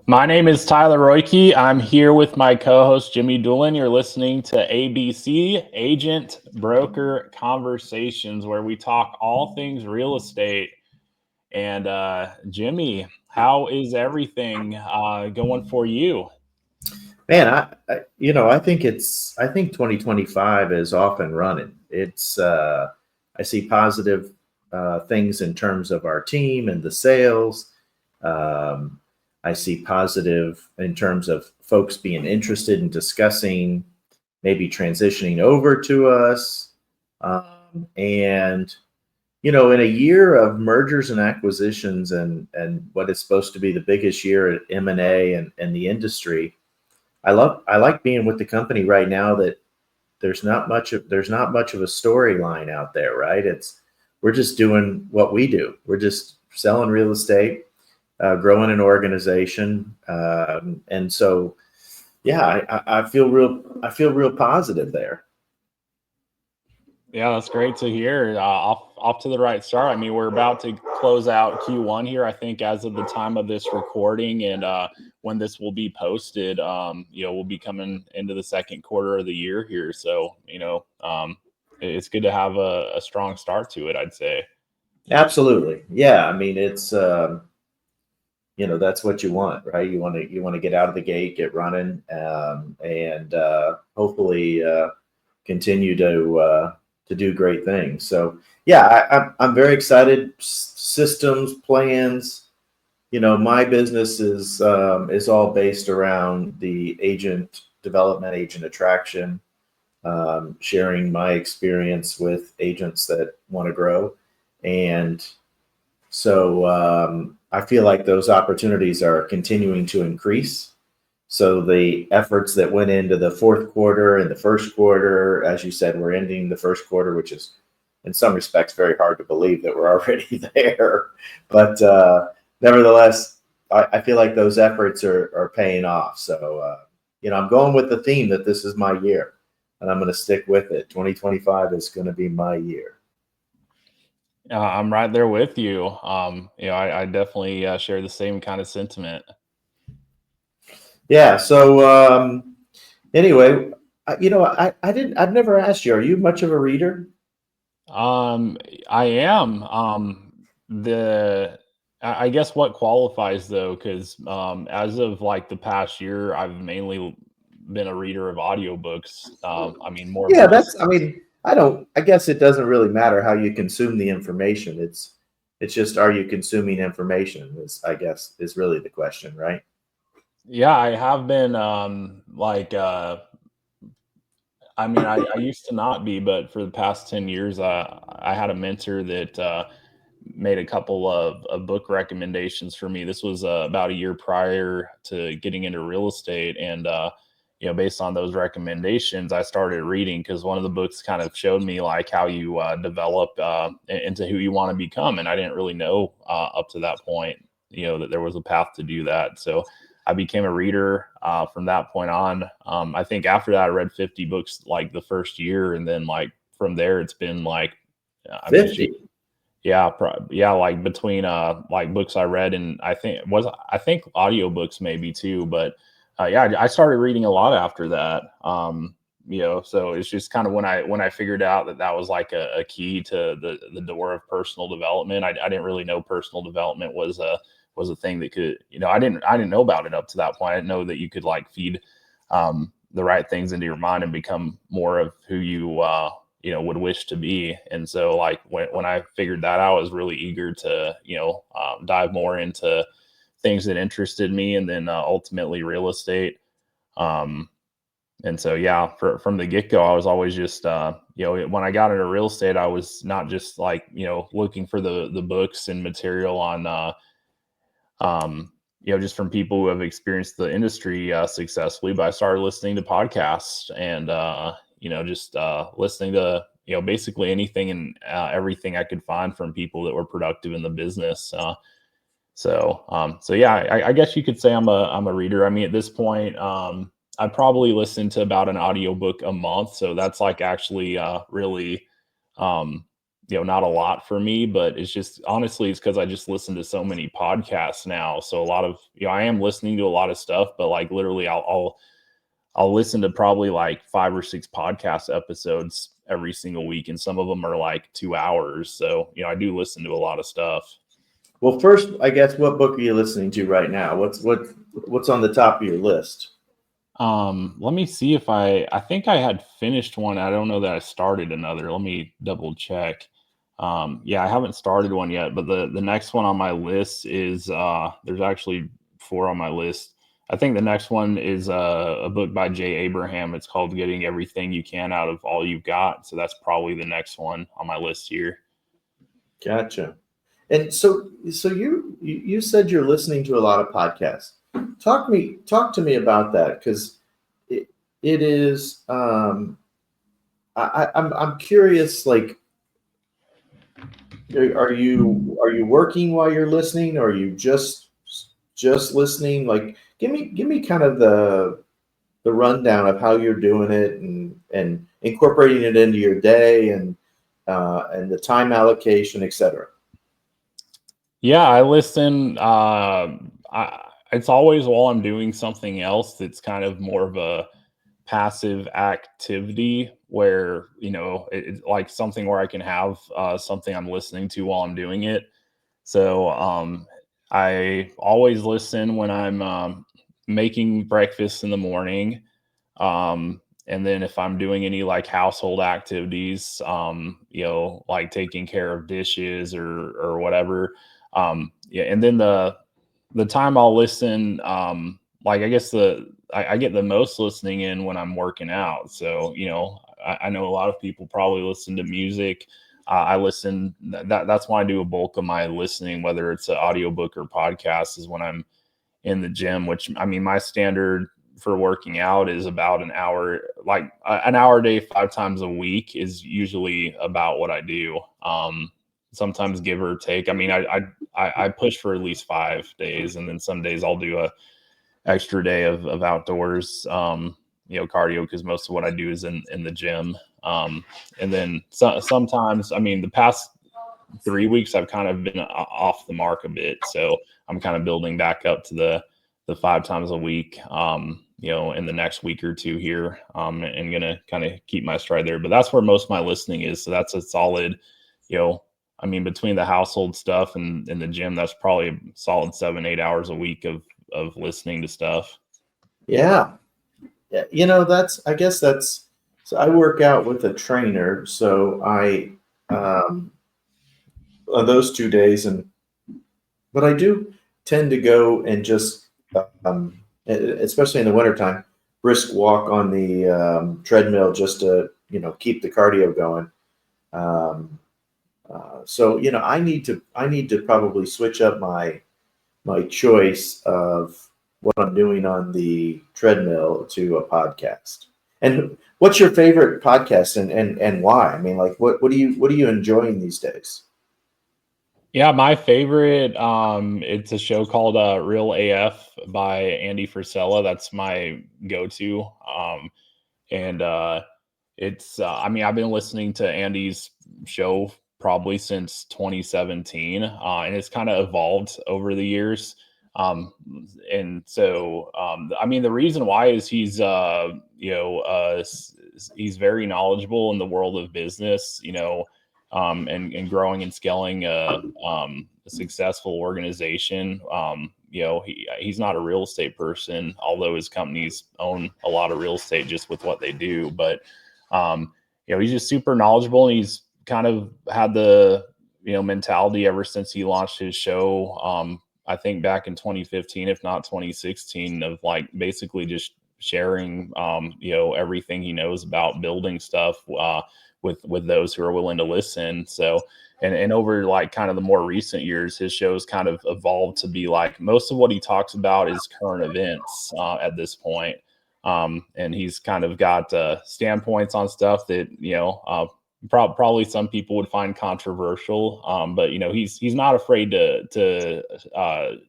My name is Tyler Royke. I'm here with my co-host Jimmy Doolin. You're listening to ABC Agent Broker Conversations, where we talk all things real estate. And Jimmy, how is everything going for you? Man, I think 2025 is off and running. I see positive things in terms of our team and the sales. Um, I see positive in terms of folks being interested in discussing maybe transitioning over to us. And in a year of mergers and acquisitions and what is supposed to be the biggest year at M&A and the industry, I like being with the company right now that there's not much of a storyline out there, right? We're just doing what we do. We're just selling real estate, growing an organization, and so yeah, I feel real positive there. Yeah, that's great to hear. Off to the right start. I mean, we're about to close out Q1 here. I think as of the time of this recording, and when this will be posted, we'll be coming into the second quarter of the year here. So, it's good to have a strong start to it, I'd say. Absolutely, yeah. I mean, it's that's what you want, right? You want to get out of the gate, get running, and hopefully continue to do great things. So yeah, I'm very excited. Systems, plans. My business is all based around the agent development, agent attraction, sharing my experience with agents that want to grow, and so I feel like those opportunities are continuing to increase. So the efforts that went into the fourth quarter and the first quarter, as you said, we're ending the first quarter, which is in some respects very hard to believe that we're already there. But nevertheless, I feel like those efforts are paying off. So, I'm going with the theme that this is my year and I'm going to stick with it. 2025 is going to be my year. I'm right there with you. I definitely share the same kind of sentiment. Yeah. So, anyway, I've never asked you, are you much of a reader? Um, I am. I guess what qualifies though, because as of like the past year, I've mainly been a reader of audiobooks. I mean, more Yeah, more. I guess it doesn't really matter how you consume the information. It's just, are you consuming information I guess is really the question, right? Yeah, I have been I mean, I used to not be, but for the past 10 years, I had a mentor that made a couple of book recommendations for me. This was about a year prior to getting into real estate. And, based on those recommendations, I started reading because one of the books kind of showed me like how you develop into who you want to become. And I didn't really know up to that point, that there was a path to do that. So I became a reader from that point on. I think after that, I read 50 books like the first year. And then like from there, it's been like, I mean, shoot, 50. yeah, yeah, like between like books I read and I think audiobooks maybe too, but yeah, I started reading a lot after that. So it's just kind of when I figured out that that was like a key to the door of personal development. I didn't really know personal development was a thing that could, I didn't know about it up to that point. I didn't know that you could like feed the right things into your mind and become more of who you would wish to be. And so like when I figured that out, I was really eager to dive more into things that interested me, and then ultimately real estate. um and so yeah, from the get-go, I was always just when I got into real estate, I was not just like looking for the books and material on um just from people who have experienced the industry successfully, but I started listening to podcasts and just listening to basically anything and everything I could find from people that were productive in the business. So yeah, I guess you could say I'm a reader. I mean, at this point, I probably listen to about an audiobook a month, so that's like actually really um not a lot for me, but it's just honestly, it's because I just listen to so many podcasts now. So a lot of, I am listening to a lot of stuff, but like literally I'll listen to probably like 5 or 6 podcast episodes every single week. And some of them are like 2 hours. So, I do listen to a lot of stuff. Well, first, I guess, what book are you listening to right now? What's on the top of your list? Let me see if I think I had finished one. I don't know that I started another. Let me double check. Yeah, I haven't started one yet, but the next one on my list is there's actually 4 on my list. I think the next one is a book by Jay Abraham. It's called Getting Everything You Can Out of All You've Got. So that's probably the next one on my list here. Gotcha. And so you said you're listening to a lot of podcasts. Talk to me about that, because it is I'm curious, like, are you working while you're listening, or are you just listening? Like, give me kind of the rundown of how you're doing it, and incorporating it into your day, and the time allocation, etc. Yeah, I listen. It's always while I'm doing something else that's kind of more of a passive activity where, it's like something where I can have something I'm listening to while I'm doing it. So I always listen when I'm making breakfast in the morning. And then if I'm doing any like household activities, like taking care of dishes or whatever. Yeah, and then the time I'll listen, like I guess I get the most listening in when I'm working out. So, I know a lot of people probably listen to music. I listen that's why I do a bulk of my listening, whether it's an audiobook or podcast, is when I'm in the gym, which I mean, my standard for working out is about an hour, like an hour a day, 5 times a week is usually about what I do. Sometimes give or take. I mean, I push for at least 5 days, and then some days I'll do a extra day of outdoors, cardio, because most of what I do is in the gym. And then sometimes, I mean, the past 3 weeks I've kind of been off the mark a bit, so I'm kind of building back up to the 5 times a week. In the next week or two here, and gonna kind of keep my stride there. But that's where most of my listening is. So that's a solid, I mean, between the household stuff and the gym, that's probably a solid 7-8 hours a week of listening to stuff. Yeah. Yeah, I guess that's, so I work out with a trainer, so I on those 2 days, but I do tend to go and just especially in the wintertime, brisk walk on the treadmill, just to keep the cardio going. So I need to probably switch up my choice of what I'm doing on the treadmill to a podcast. And what's your favorite podcast, and why? I mean, like, what are you enjoying these days? Yeah, my favorite, it's a show called Real AF by Andy Frisella. That's my go-to. And it's I mean, I've been listening to Andy's show probably since 2017, and it's kind of evolved over the years. And so I mean, the reason why is he's very knowledgeable in the world of business, and growing and scaling a successful organization. He's not a real estate person, although his companies own a lot of real estate just with what they do. But he's just super knowledgeable, and he's kind of had the mentality ever since he launched his show. I think back in 2015, if not 2016, of like basically just sharing everything he knows about building stuff with those who are willing to listen. So and over like kind of the more recent years, his shows kind of evolved to be like most of what he talks about is current events at this point. And he's kind of got standpoints on stuff that probably some people would find controversial, but he's not afraid to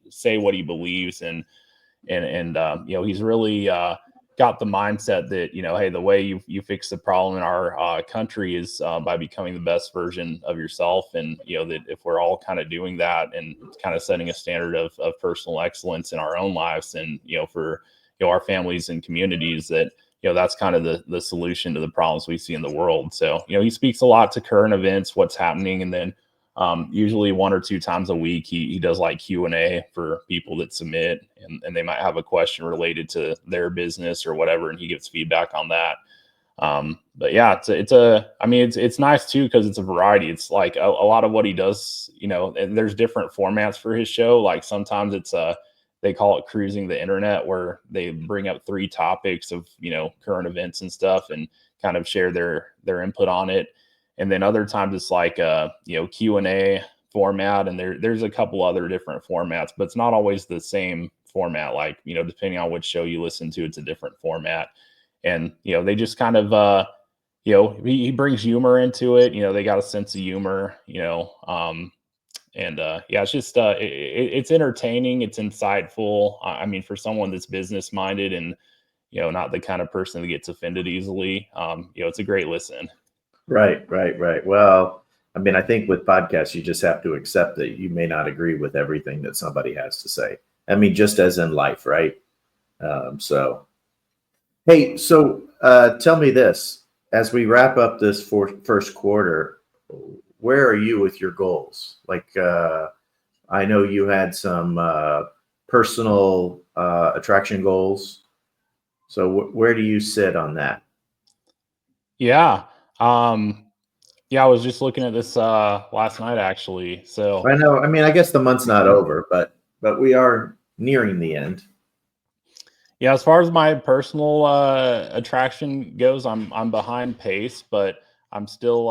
say what he believes, and he's really got the mindset that, hey, the way you fix the problem in our country is by becoming the best version of yourself. And, that if we're all kind of doing that and kind of setting a standard of personal excellence in our own lives and, for, our families and communities, that, that's kind of the solution to the problems we see in the world. So, he speaks a lot to current events, what's happening. And then usually 1 or 2 times a week, he does like Q&A for people that submit, and they might have a question related to their business or whatever, and he gives feedback on that. But yeah, it's nice too, because it's a variety. It's like a lot of what he does, and there's different formats for his show. Like sometimes it's they call it cruising the internet, where they bring up 3 topics of, current events and stuff and kind of share their input on it. And then other times it's like Q&A format, and there's a couple other different formats, but it's not always the same format. Like, depending on which show you listen to, it's a different format. And they just kind of he brings humor into it. They got a sense of humor, it's just it's entertaining, it's insightful. I mean, for someone that's business minded and not the kind of person that gets offended easily, it's a great listen. Right. Well, I mean, I think with podcasts, you just have to accept that you may not agree with everything that somebody has to say. I mean, just as in life, right? Hey, so tell me this, as we wrap up this first quarter, where are you with your goals? Like, I know you had some personal attraction goals. So where do you sit on that? Yeah. I was just looking at this last night, actually. So I know, I mean, I guess the month's not over, but we are nearing the end. Yeah, as far as my personal attraction goes, I'm behind pace, but I'm still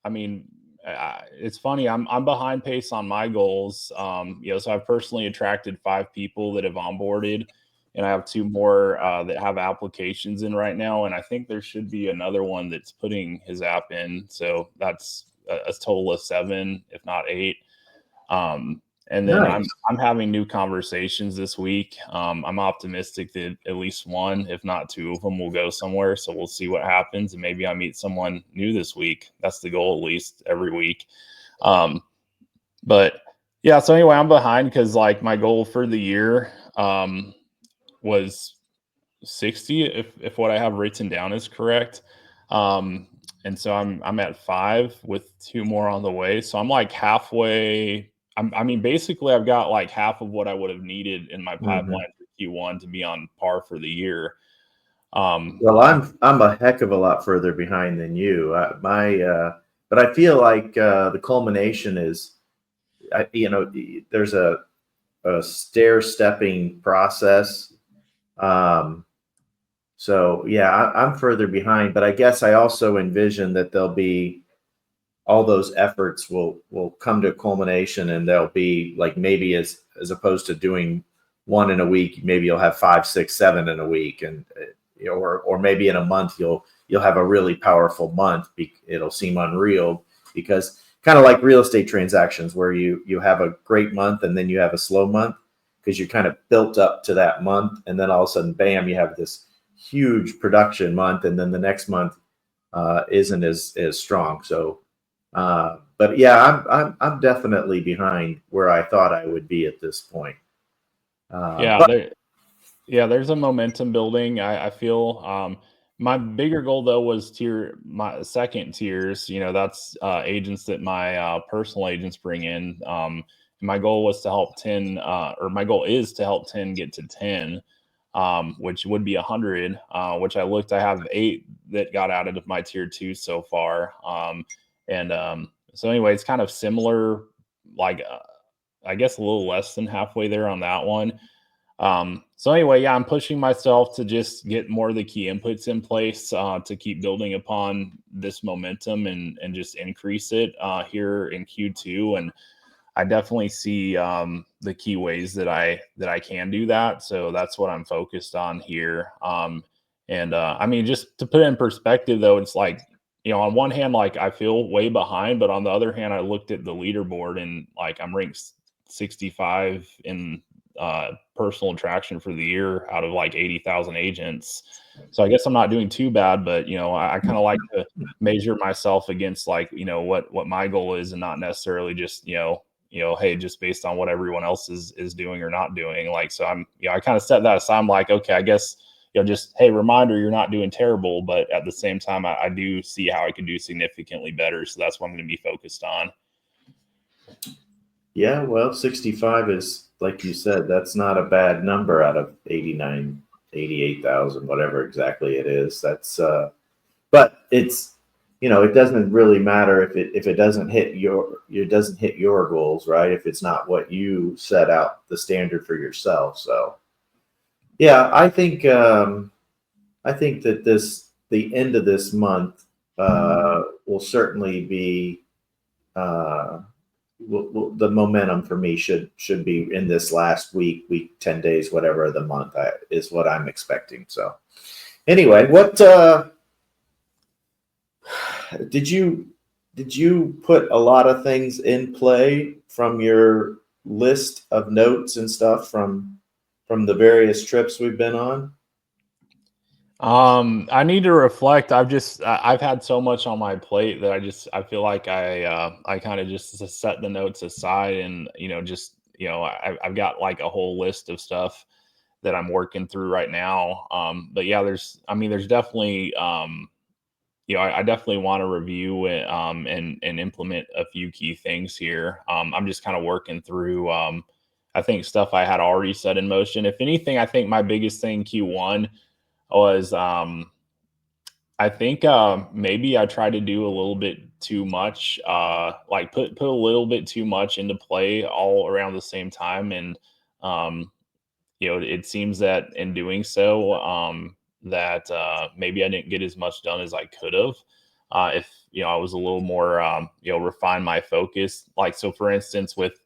it's funny, I'm behind pace on my goals. So I've personally attracted 5 people that have onboarded, and I have 2 more that have applications in right now, and I think there should be another one that's putting his app in. So that's a total of 7, if not 8. And then Nice. I'm having new conversations this week. I'm optimistic that at least 1, if not 2 of them will go somewhere. So we'll see what happens, and maybe I meet someone new this week. That's the goal, at least every week. But yeah, so anyway, I'm behind because like my goal for the year was 60, if what I have written down is correct. And so I'm at 5 with 2 more on the way. So I'm like halfway. Basically, I've got like half of what I would have needed in my pipeline for Q1 to be on par for the year. Well, I'm a heck of a lot further behind than you. But I feel like the culmination is, there's a stair-stepping process. So yeah, I'm further behind, but I guess I also envision that there'll be all those efforts will come to a culmination, and there'll be like, maybe as opposed to doing 1 in a week, maybe you'll have 5, 6, 7 in a week, and or maybe in a month you'll have a really powerful month. It'll seem unreal, because kind of like real estate transactions, where you have a great month and then you have a slow month, because you kind of built up to that month, and then all of a sudden, bam, you have this huge production month, and then the next month isn't as strong. So but yeah, I'm definitely behind where I thought I would be at this point. There's a momentum building. I feel my bigger goal though was my second tiers. That's agents that my personal agents bring in. My goal was to help 10, or my goal is to help 10 get to 10, which would be 100. Which I have 8 that got added of my tier 2 so far. So anyway, it's kind of similar, like I guess a little less than halfway there on that one. So anyway, yeah, I'm pushing myself to just get more of the key inputs in place to keep building upon this momentum and just increase it here in Q2. And I definitely see the key ways that I can do that. So that's what I'm focused on here. Just to put it in perspective, though, it's like, on one hand, like I feel way behind, but on the other hand, I looked at the leaderboard and like I'm ranked 65 in personal attraction for the year out of like 80,000 agents. So I guess I'm not doing too bad, but I kind of like to measure myself against like, what my goal is, and not necessarily just, hey, just based on what everyone else is doing or not doing. Like, so I kind of set that aside. I'm like, okay, I guess, just, hey, reminder, you're not doing terrible, but at the same time, I do see how I could do significantly better. So that's what I'm going to be focused on. Yeah, well, 65 is, like you said, that's not a bad number out of 89, 88,000, whatever exactly it is. That's, but it's, it doesn't really matter if it doesn't hit your goals, right? If it's not what you set out the standard for yourself. So, yeah, I think that the end of this month will certainly be the momentum for me should be in this last week, 10 days, whatever of the month is what I'm expecting. So anyway, what did you put a lot of things in play from your list of notes and stuff from the various trips we've been on? I need to reflect. I've had so much on my plate that I feel like I kind of just set the notes aside, and I've got like a whole list of stuff that I'm working through right now. But yeah, there's definitely I definitely want to review it, and implement a few key things here. I'm just kind of working through I think stuff I had already set in motion. If anything, I think my biggest thing Q1 was I think maybe I tried to do a little bit too much, like put a little bit too much into play all around the same time, and um, it seems that in doing so, that maybe I didn't get as much done as I could have. If I was a little more refine my focus. Like, so for instance, with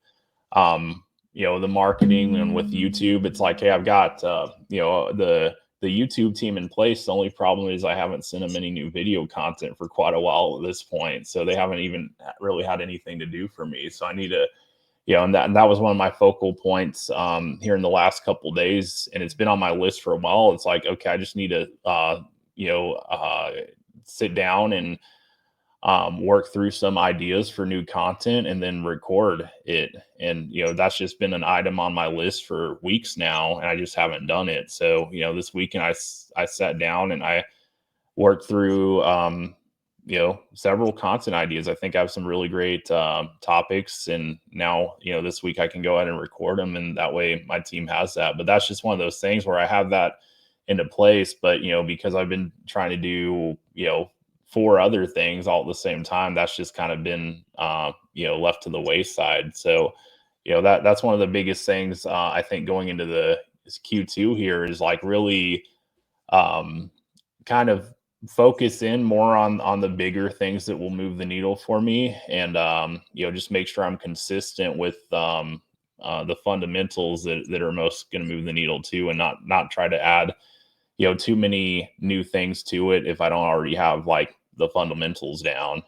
the marketing and with YouTube, it's like, hey, I've got the YouTube team in place. The only problem is I haven't sent them any new video content for quite a while at this point. So they haven't even really had anything to do for me. So I need to, and that was one of my focal points here in the last couple of days. And it's been on my list for a while. It's like, okay, I just need to, sit down and work through some ideas for new content and then record it. And, that's just been an item on my list for weeks now, and I just haven't done it. So, this weekend I sat down and I worked through, several content ideas. I think I have some really great topics, and now, this week I can go ahead and record them, and that way my team has that. But that's just one of those things where I have that into place. But, because I've been trying to do, 4 other things all at the same time, that's just kind of been, left to the wayside. So, that's one of the biggest things I think going into the Q2 here is like really kind of focus in more on the bigger things that will move the needle for me, and just make sure I'm consistent with the fundamentals that are most going to move the needle too, and not try to add too many new things to it if I don't already have like the fundamentals down,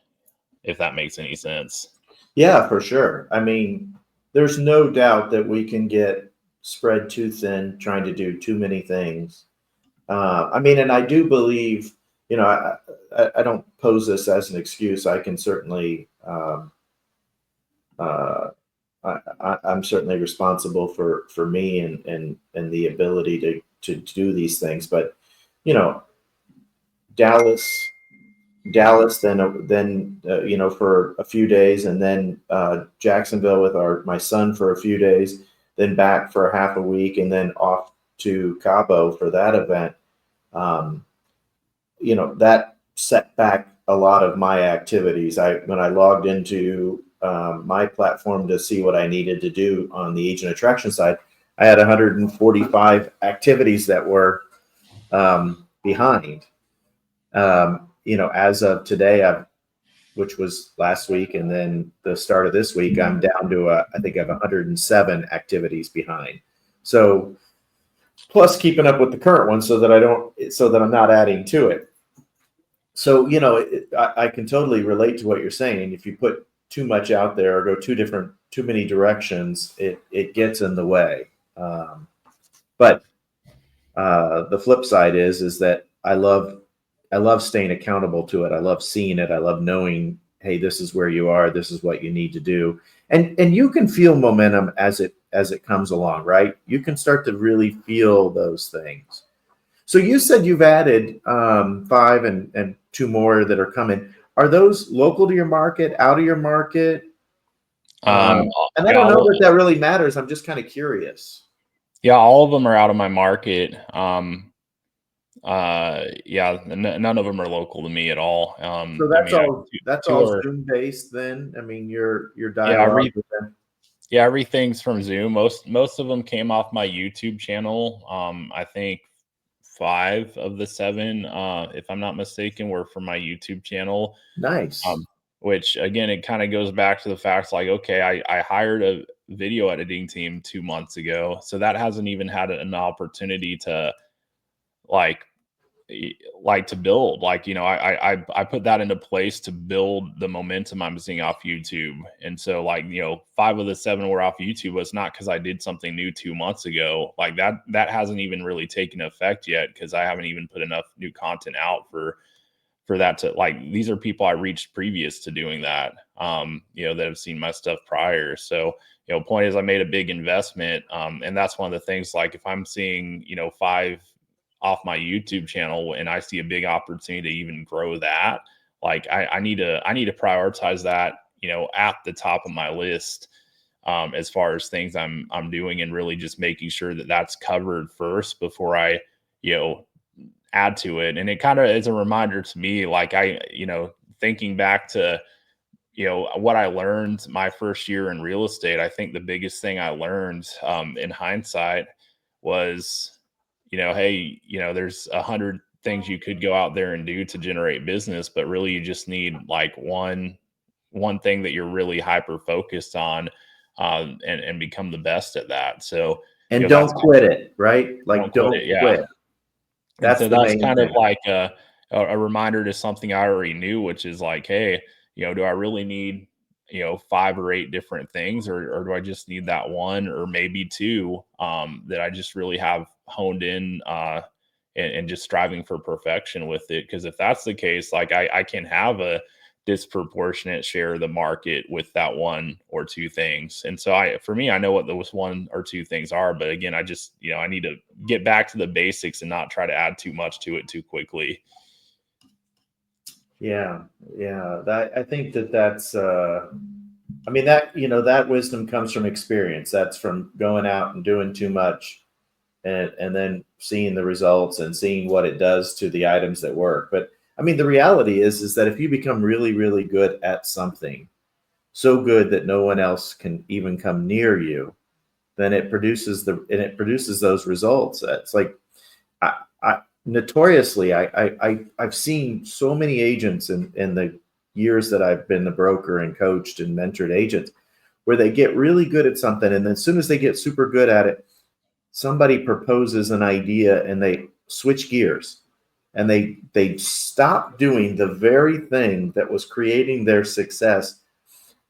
if that makes any sense. Yeah, for sure. I mean, there's no doubt that we can get spread too thin trying to do too many things. I mean, and I do believe, I don't pose this as an excuse. I can certainly, I'm certainly responsible for me and the ability to do these things. But, Dallas, then for a few days, and then Jacksonville with my son for a few days, then back for half a week, and then off to Cabo for that event. That set back a lot of my activities. When I logged into my platform to see what I needed to do on the agent attraction side, I had 145 activities that were behind. As of today, which was last week, and then the start of this week, I'm down to I think I have 107 activities behind. So plus keeping up with the current one so that I'm not adding to it. So, I can totally relate to what you're saying. If you put too much out there or go too many directions, it gets in the way. But the flip side is that I love staying accountable to it. I love seeing it. I love knowing, hey, this is where you are. This is what you need to do. And you can feel momentum as it comes along, right? You can start to really feel those things. So you said you've added 5 and 2 more that are coming. Are those local to your market, out of your market? And I don't know that really matters. I'm just kind of curious. Yeah, all of them are out of my market. Yeah, none of them are local to me at all. So I mean, that's two all are, Zoom based then. I mean, your yeah, dialogue with them. yeah, everything's from Zoom. Most of them came off my YouTube channel. I think 5 of the 7, if I'm not mistaken, were from my YouTube channel. Nice. Which again, it kind of goes back to the facts like, okay, I hired a video editing team 2 months ago, so that hasn't even had an opportunity to like to build, like, you know, I put that into place to build the momentum I'm seeing off YouTube. And so, like, you know, 5 of the 7 were off YouTube. It's not because I did something new 2 months ago. Like that hasn't even really taken effect yet, because I haven't even put enough new content out for that to, like, these are people I reached previous to doing that, you know, that have seen my stuff prior. So, you know, point is, I made a big investment. And that's one of the things, like, if I'm seeing, you know, 5 off my YouTube channel and I see a big opportunity to even grow that, like, I need to prioritize that, you know, at the top of my list, as far as things I'm doing, and really just making sure that that's covered first before I, you know, add to it. And it kind of is a reminder to me, like, you know, thinking back to, you know, what I learned my first year in real estate, I think the biggest thing I learned, in hindsight, was, you know, hey, you know, there's 100 things you could go out there and do to generate business, but really you just need like one thing that you're really hyper focused on, and become the best at that. So, you And know, don't that's, quit it, right? don't Like, quit don't it. Yeah. quit. And That's so the that's main kind of thing. like a reminder to something I already knew, which is like, hey, you know, do I really need, you know, 5 or 8 different things, or do I just need that one or maybe 2, that I just really have honed in, and just striving for perfection with it? Because if that's the case, like, I can have a disproportionate share of the market with that 1 or 2 things. And so for me, I know what those 1 or 2 things are, but again, I just, you know, I need to get back to the basics and not try to add too much to it too quickly. Yeah, yeah. That I think that's I mean, that, you know, that wisdom comes from experience. That's from going out and doing too much, and then seeing the results and seeing what it does to the items that work. But I mean, the reality is that if you become really, really good at something, so good that no one else can even come near you, then it produces those results. It's like, I notoriously, I've seen so many agents in the years that I've been the broker and coached and mentored agents, where they get really good at something, and then as soon as they get super good at it, somebody proposes an idea and they switch gears, and they stop doing the very thing that was creating their success,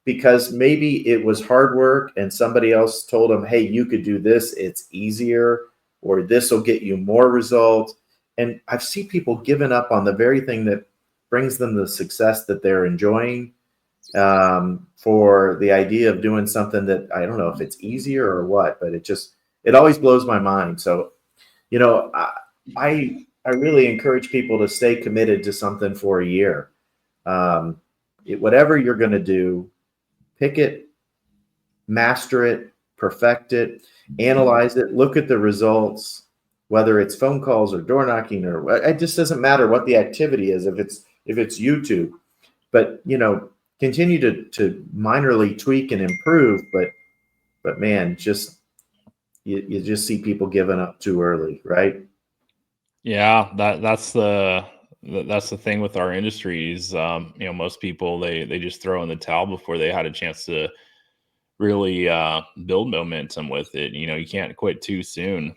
because maybe it was hard work and somebody else told them, hey, you could do this, it's easier, or this will get you more results. And I've seen people giving up on the very thing that brings them the success that they're enjoying, for the idea of doing something that, I don't know if it's easier or what, but it always blows my mind. So, you know, I really encourage people to stay committed to something for a year. Whatever you're going to do, pick it, master it, perfect it, analyze it, look at the results, whether it's phone calls or door knocking, or it just doesn't matter what the activity is. If it's YouTube, but, you know, continue to minorly tweak and improve. But man, just you just see people giving up too early, right? Yeah, that's the thing with our industries. You know, most people, they just throw in the towel before they had a chance to really, build momentum with it. You know, you can't quit too soon.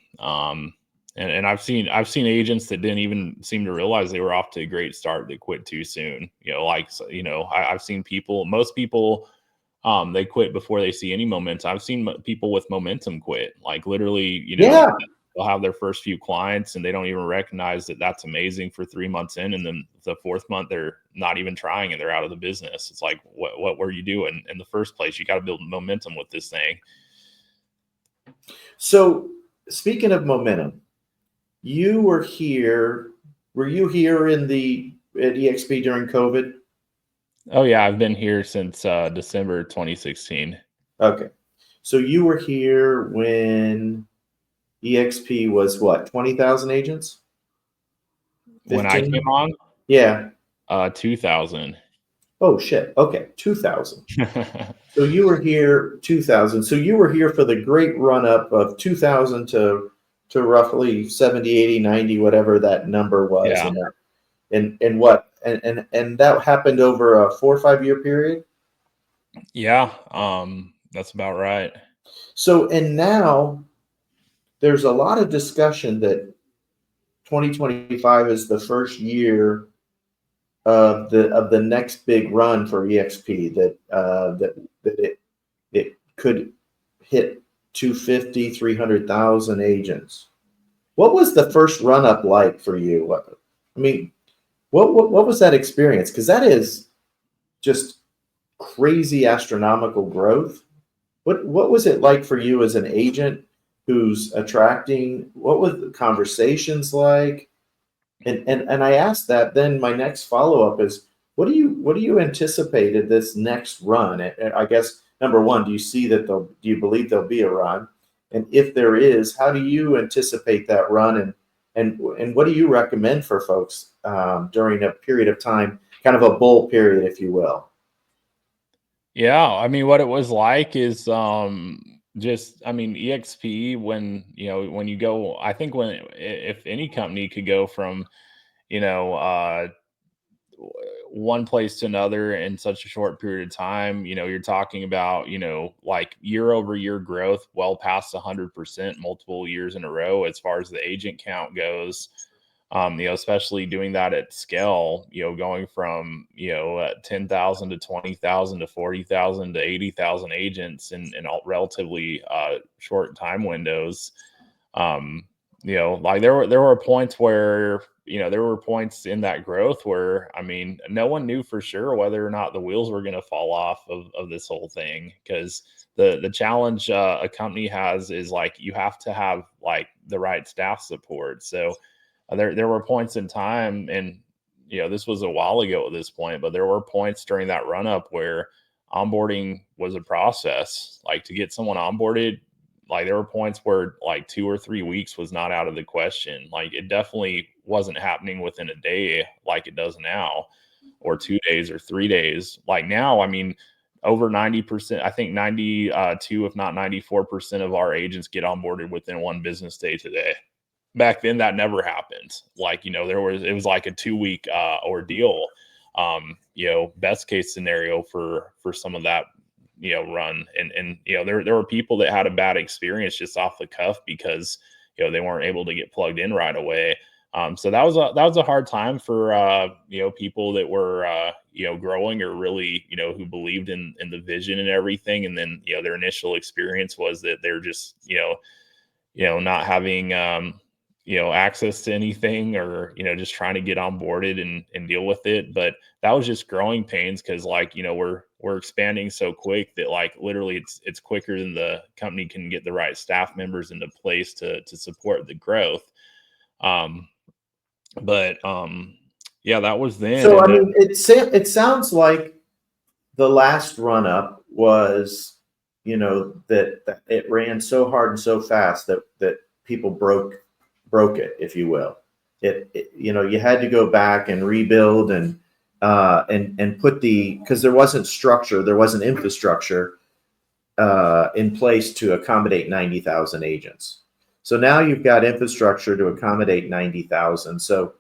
And I've seen agents that didn't even seem to realize they were off to a great start that quit too soon. You know, like, so, you know, I've seen people, most people, They quit before they see any momentum. I've seen people with momentum quit, like literally, Yeah. they'll have their first few clients and they don't even recognize that that's amazing for 3 months in. And then the fourth month, they're not even trying and they're out of the business. It's like, what were you doing in the first place? You got to build momentum with this thing. So speaking of momentum, you were here. Were you here at EXP during COVID? Oh yeah. I've been here since December 2016. Okay. So you were here when EXP was what, 20,000 agents? When I 15? came on, Yeah. 2000. Oh shit. Okay. 2000. So you were here 2000. So you were here for the great run up of 2000 to roughly 70, 80, 90, whatever that number was. Yeah. And what? And that happened over a 4 or 5 year period? Yeah. That's about right. So, and now there's a lot of discussion that 2025 is the first year of the next big run for EXP, that it could hit 250, 300,000 agents. What was the first run up like for you? I mean, what was that experience? Because that is just crazy astronomical growth. What was it like for you as an agent who's attracting? What was the conversations like? And I asked that. Then my next follow up is, what do you anticipate at this next run? And I guess number one, do you believe there'll be a run? And if there is, how do you anticipate that run? And what do you recommend for folks during a period of time, kind of a bull period, if you will? Yeah, I mean, what it was like is just, I mean, EXP, when when you go, I think when if any company could go from you know one place to another in such a short period of time, you're talking about like year over year growth, well past 100% multiple years in a row as far as the agent count goes. Especially doing that at scale, going from 10,000 to 20,000 to 40,000 to 80,000 agents in all relatively short time windows. Um, like there were points where there were points in that growth where, I mean, no one knew for sure whether or not the wheels were going to fall off of this whole thing, because the challenge a company has is like you have to have like the right staff support. So there were points in time, and this was a while ago at this point, but there were points during that run up where onboarding was a process. Like, to get someone onboarded, like there were points where like 2 or 3 weeks was not out of the question. Like, it definitely wasn't happening within a day like it does now, or 2 days or 3 days. Like now, I mean, over 90%, I think 92, if not 94% of our agents get onboarded within one business day today. Back then that never happened. Like, it was like a 2 week ordeal. Best case scenario for some of that, run. And there were people that had a bad experience just off the cuff because, they weren't able to get plugged in right away. So that was a hard time for, people that were, growing, or really, who believed in the vision and everything. And then, their initial experience was that they're just, not having, access to anything, or, just trying to get onboarded and deal with it. But that was just growing pains, because like, we're expanding so quick that like literally it's quicker than the company can get the right staff members into place to support the growth. Um, but yeah, that was then. So And I then, mean, it sounds like the last run up was, that it ran so hard and so fast that people broke it, if you will. You had to go back and rebuild and put because there wasn't structure, there wasn't infrastructure in place to accommodate 90,000 agents. So now you've got infrastructure to accommodate 90,000. So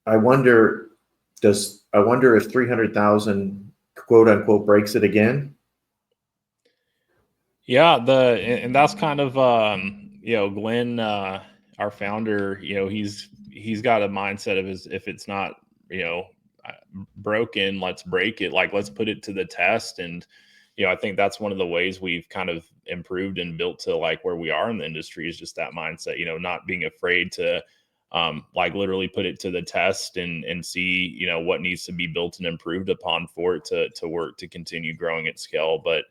I wonder if 300,000 quote unquote breaks it again. yeah, and that's kind of Glenn, our founder, he's got a mindset of his, if it's not, broken, let's break it. Like, let's put it to the test. And, I think that's one of the ways we've kind of improved and built to like where we are in the industry, is just that mindset, not being afraid to like literally put it to the test and see, what needs to be built and improved upon for it to work, to continue growing at scale. But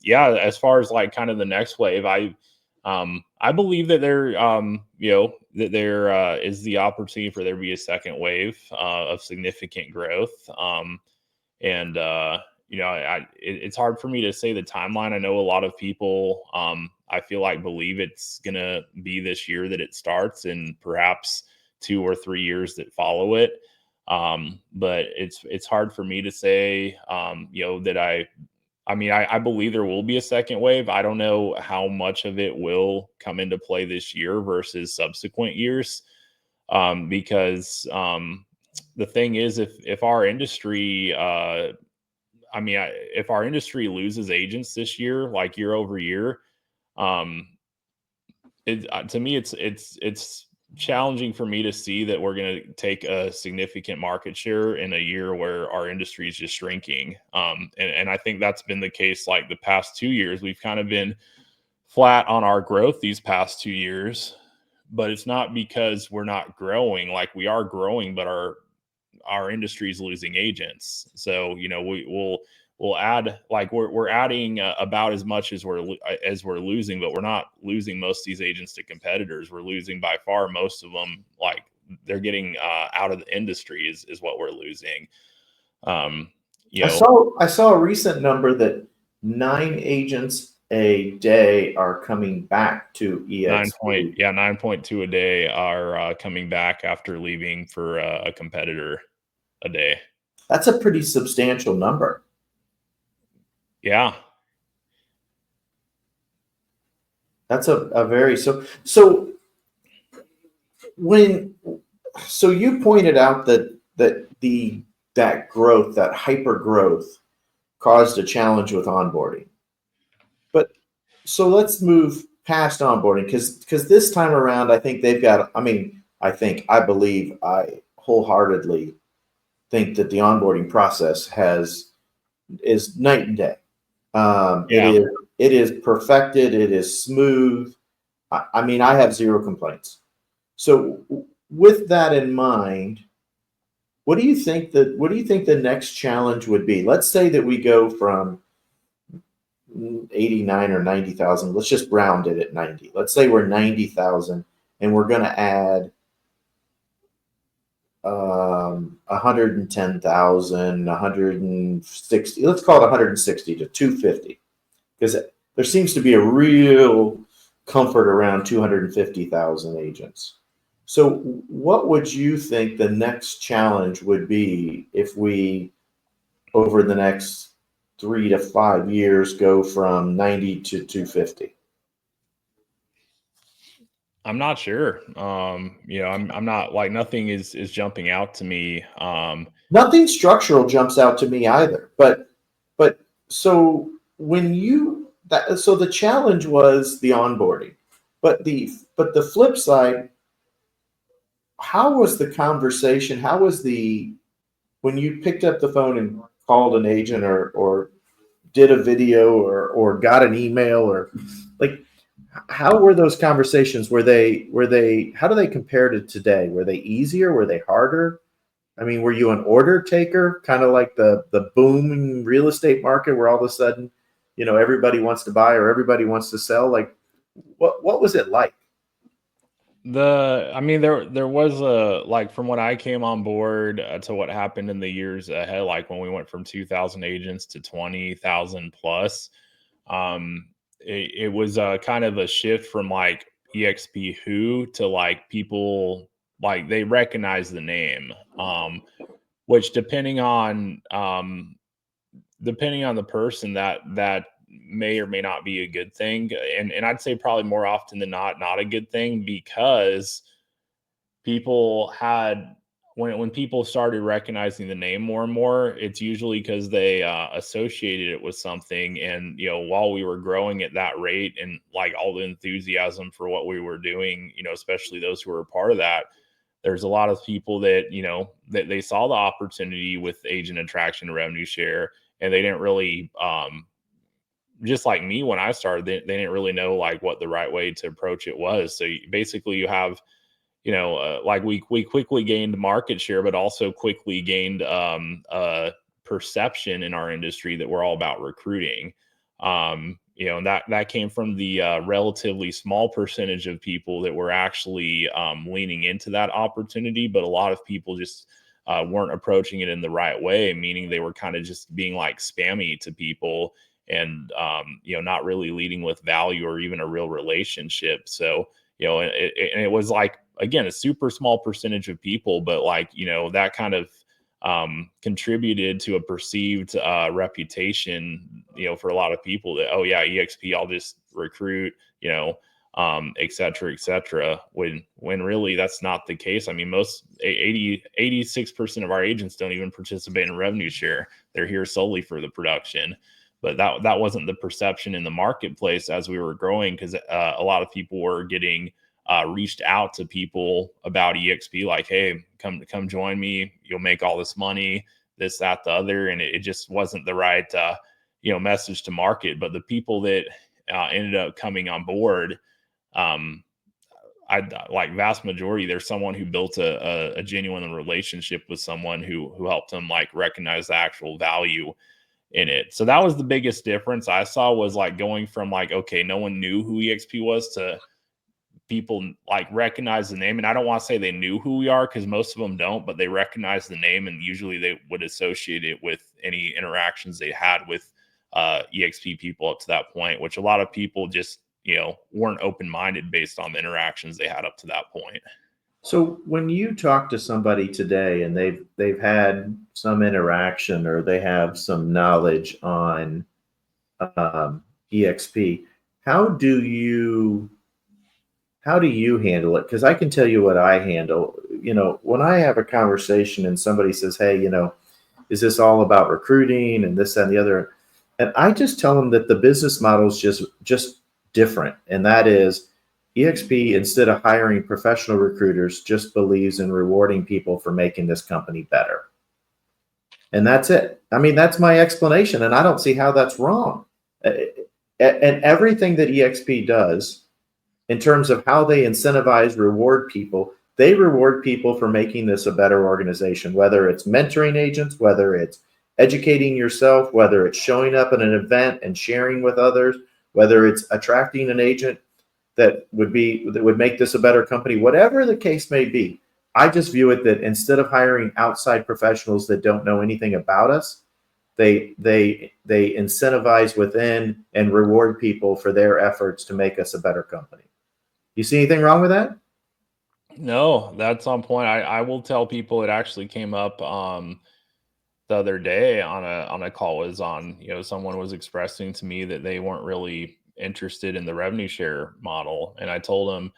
yeah, as far as like kind of the next wave, I believe that that there is the opportunity for there to be a second wave of significant growth. And it's hard for me to say the timeline. I know a lot of people, I feel like, believe it's gonna be this year that it starts, and perhaps 2 or 3 years that follow it. But it's hard for me to say, that I believe there will be a second wave. I don't know how much of it will come into play this year versus subsequent years. Because the thing is, if our industry, if our industry loses agents this year, like year over year, um, to me, it's challenging for me to see that we're going to take a significant market share in a year where our industry is just shrinking. And I think that's been the case like the past 2 years. We've kind of been flat on our growth these past 2 years, but it's not because we're not growing. Like, we are growing, but our industry is losing agents. So, we'll add, like, we're adding about as much as we're losing, but we're not losing most of these agents to competitors. We're losing by far most of them. Like, they're getting out of the industry is what we're losing. I saw a recent number that 9 agents a day are coming back to EXP. 9.2 a day are coming back after leaving for a competitor a day. That's a pretty substantial number. Yeah. That's a very so you pointed out that growth, that hyper growth, caused a challenge with onboarding. But so let's move past onboarding, because this time around, I think they've got, I believe, I wholeheartedly think that the onboarding process is night and day. It is perfected. It is smooth. I have zero complaints. So with that in mind, what do you think the next challenge would be? Let's say that we go from 89 or 90,000. Let's just round it at 90. Let's say we're 90,000 and we're going to add 110,000, 160. Let's call it 160 to 250, because there seems to be a real comfort around 250,000 agents. So what would you think the next challenge would be if we, over the next 3 to 5 years, go from 90 to 250? I'm not sure. I'm not, like, nothing is jumping out to me. Nothing structural jumps out to me either. But so so the challenge was the onboarding, but the flip side, how was the conversation? How was when you picked up the phone and called an agent or did a video or got an email, or like, how were those conversations? How do they compare to today? Were they easier? Were they harder? Were you an order taker, kind of like the booming real estate market where all of a sudden, everybody wants to buy or everybody wants to sell? Like, what was it like? There was like, from when I came on board to what happened in the years ahead, like when we went from 2,000 agents to 20,000 plus, it was kind of a shift from like EXP Who to like people, like, they recognize the name, which depending on the person, that may or may not be a good thing. And I'd say probably more often than not a good thing, because people had, when people started recognizing the name more and more, it's usually because they associated it with something. And while we were growing at that rate, and like all the enthusiasm for what we were doing, especially those who were a part of that there's a lot of people that, that they saw the opportunity with agent attraction and revenue share, and they didn't really, just like me when I started, they didn't really know like what the right way to approach it was. So basically you have, like we quickly gained market share, but also quickly gained perception in our industry that we're all about recruiting. And that came from the relatively small percentage of people that were actually leaning into that opportunity, but a lot of people just weren't approaching it in the right way, meaning they were kind of just being like spammy to people, and not really leading with value or even a real relationship. So and it was like, again, a super small percentage of people, but like that kind of contributed to a perceived reputation, for a lot of people that, oh yeah, EXP, I'll just recruit, et cetera, et cetera. When really that's not the case. I mean, most 86% of our agents don't even participate in revenue share. They're here solely for the production. But that wasn't the perception in the marketplace as we were growing, because a lot of people were getting reached out to people about EXP, like, hey, come join me. You'll make all this money, this, that, the other. And it just wasn't the right, message to market. But the people that ended up coming on board, I like vast majority, there's someone who built a genuine relationship with someone who helped them like recognize the actual value in it. So that was the biggest difference I saw, was like going from like, okay, no one knew who EXP was, to people like recognize the name. And I don't want to say they knew who we are, because most of them don't, but they recognize the name, and usually they would associate it with any interactions they had with EXP people up to that point, which a lot of people just, weren't open-minded based on the interactions they had up to that point. So when you talk to somebody today and they've had some interaction, or they have some knowledge on EXP, how do you handle it? Because I can tell you what I handle. When I have a conversation and somebody says, hey, is this all about recruiting and this, that, and the other? And I just tell them that the business model is just different. And that is, EXP, instead of hiring professional recruiters, just believes in rewarding people for making this company better. And that's it. I mean, that's my explanation, and I don't see how that's wrong. And everything that EXP does in terms of how they incentivize, reward people, they reward people for making this a better organization, whether it's mentoring agents, whether it's educating yourself, whether it's showing up at an event and sharing with others, whether it's attracting an agent that would make this a better company, whatever the case may be. I just view it that instead of hiring outside professionals that don't know anything about us, they incentivize within and reward people for their efforts to make us a better company. You see anything wrong with that? No, that's on point. I will tell people, it actually came up the other day on a call, was on, someone was expressing to me that they weren't really interested in the revenue share model. And I told them,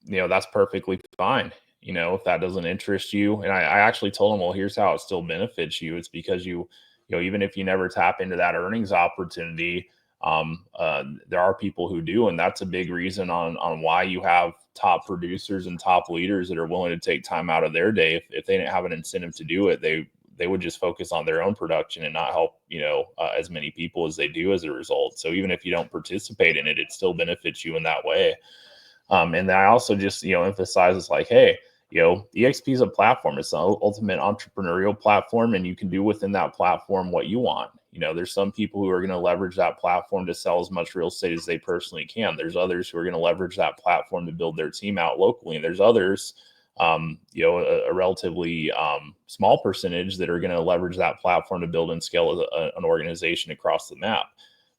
that's perfectly fine. If that doesn't interest you. And I actually told them, well, here's how it still benefits you. It's because even if you never tap into that earnings opportunity, there are people who do. And that's a big reason on why you have top producers and top leaders that are willing to take time out of their day. If they didn't have an incentive to do it, they would just focus on their own production and not help, as many people as they do as a result. So even if you don't participate in it, it still benefits you in that way. And then I also just, emphasize, it's like, hey, EXP is a platform. It's an ultimate entrepreneurial platform, and you can do within that platform what you want. There's some people who are going to leverage that platform to sell as much real estate as they personally can. There's others who are going to leverage that platform to build their team out locally. And there's others, a relatively small percentage that are going to leverage that platform to build and scale an organization across the map.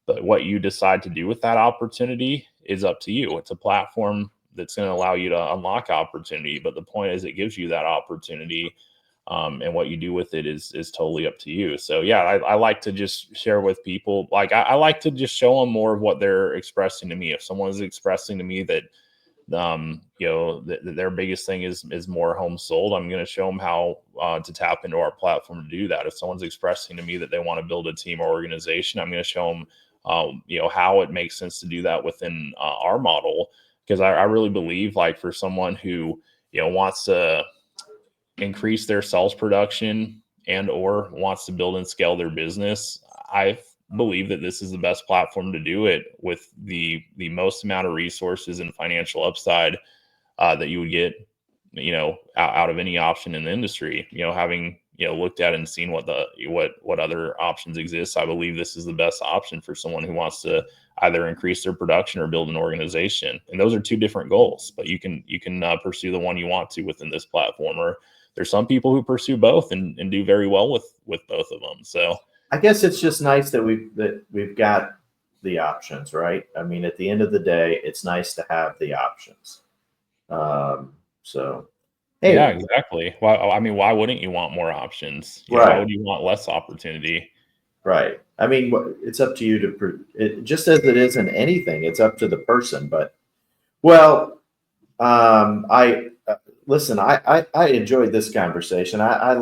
But what you decide to do with that opportunity is up to you. It's a platform that's going to allow you to unlock opportunity. But the point is, it gives you that opportunity. And what you do with it is totally up to you. So yeah, I like to just share with people, like I like to just show them more of what they're expressing to me. If someone is expressing to me that their biggest thing is more homes sold, I'm going to show them how to tap into our platform to do that. If someone's expressing to me that they want to build a team or organization, I'm going to show them how it makes sense to do that within our model. Because I really believe, like, for someone who wants to increase their sales production and or wants to build and scale their business, I believe that this is the best platform to do it with the most amount of resources and financial upside that you would get, out of any option in the industry. Having looked at and seen what other options exist, I believe this is the best option for someone who wants to either increase their production or build an organization. And those are two different goals, but you can pursue the one you want to within this platform. Or there's some people who pursue both and do very well with both of them. So I guess it's just nice that we've got the options, right? I mean, at the end of the day, it's nice to have the options. So, hey, yeah, exactly. Why wouldn't you want more options? Right. Why would you want less opportunity? Right. I mean, it's up to you just as it is in anything, it's up to the person. But, well, listen, I enjoyed this conversation. I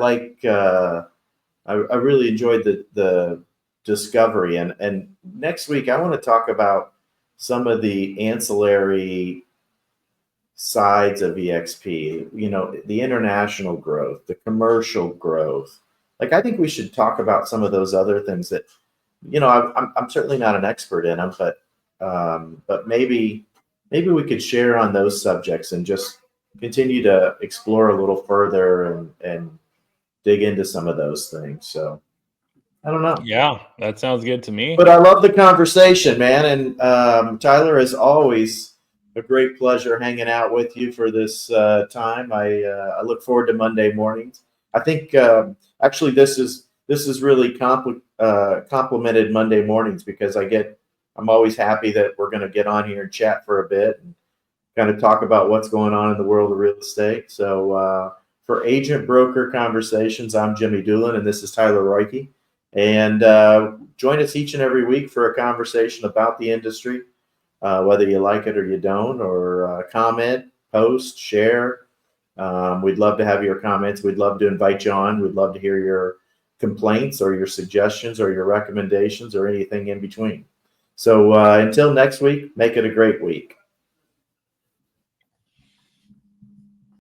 really enjoyed the discovery. And next week, I want to talk about some of the ancillary sides of EXP, the international growth, the commercial growth. Like, I think we should talk about some of those other things that, I'm certainly not an expert in them, but maybe we could share on those subjects and just continue to explore a little further and dig into some of those things. So I don't know. Yeah, that sounds good to me. But I love the conversation, man. And Tyler, as always, a great pleasure hanging out with you for this time. I look forward to Monday mornings. I think actually this is really complimented Monday mornings, because I'm always happy that we're going to get on here and chat for a bit and kind of talk about what's going on in the world of real estate. So for Agent Broker Conversations, I'm Jimmy Doolin, and this is Tyler Roike. And join us each and every week for a conversation about the industry, whether you like it or you don't, or comment, post, share. We'd love to have your comments. We'd love to invite you on. We'd love to hear your complaints or your suggestions or your recommendations or anything in between. So until next week, make it a great week.